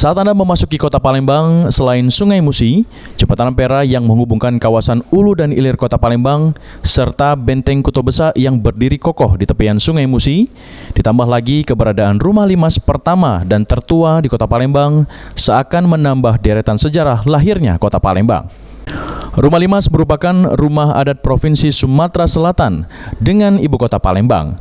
Saat Anda memasuki kota Palembang, selain Sungai Musi, jembatan Ampera yang menghubungkan kawasan Ulu dan Ilir kota Palembang, serta Benteng Kuto Besa yang berdiri kokoh di tepian Sungai Musi, ditambah lagi keberadaan Rumah Limas pertama dan tertua di kota Palembang, seakan menambah deretan sejarah lahirnya kota Palembang. Rumah Limas merupakan rumah adat Provinsi Sumatera Selatan dengan ibu kota Palembang.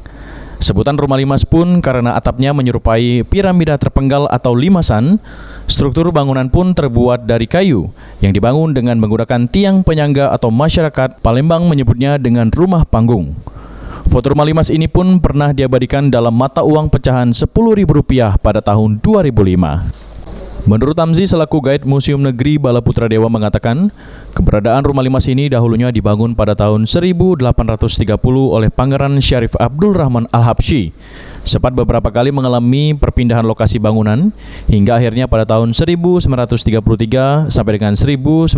Sebutan Rumah Limas pun karena atapnya menyerupai piramida terpenggal atau limasan. Struktur bangunan pun terbuat dari kayu yang dibangun dengan menggunakan tiang penyangga atau masyarakat Palembang menyebutnya dengan rumah panggung. Foto Rumah Limas ini pun pernah diabadikan dalam mata uang pecahan Rp10.000 pada tahun 2005. Menurut Tamzi selaku guide Museum Negeri Bala Putra Dewa mengatakan, keberadaan Rumah Limas ini dahulunya dibangun pada tahun 1830 oleh Pangeran Syarif Abdul Rahman Al-Habsyi. Sempat beberapa kali mengalami perpindahan lokasi bangunan, hingga akhirnya pada tahun 1933 sampai dengan 1985,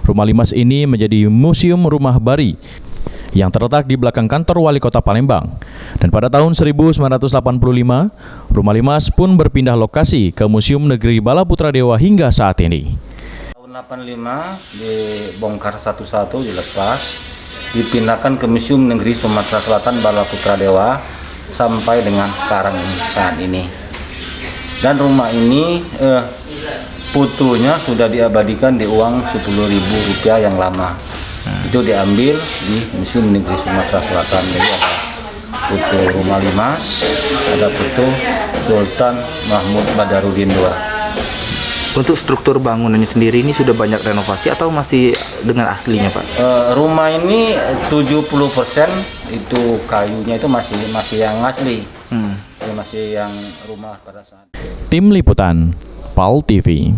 Rumah Limas ini menjadi Museum Rumah Bari yang terletak di belakang kantor wali kota Palembang. Dan pada tahun 1985, Rumah Limas pun berpindah lokasi ke Museum Negeri Bala Putra Dewa hingga saat ini. Tahun 85 dibongkar satu-satu, dilepas, dipindahkan ke Museum Negeri Sumatera Selatan Bala Putra Dewa sampai dengan sekarang saat ini. Dan rumah ini putunya sudah diabadikan di uang Rp10.000 yang lama. Itu diambil di Museum Negeri Sumatera Selatan. Jadi ada foto Rumah Limas, ada foto Sultan Mahmud Badarudin II. Untuk struktur bangunannya sendiri ini sudah banyak renovasi atau masih dengan aslinya, Pak? Rumah ini 70% itu kayunya itu masih yang asli. Masih yang rumah pada saat. Tim Liputan PAL TV.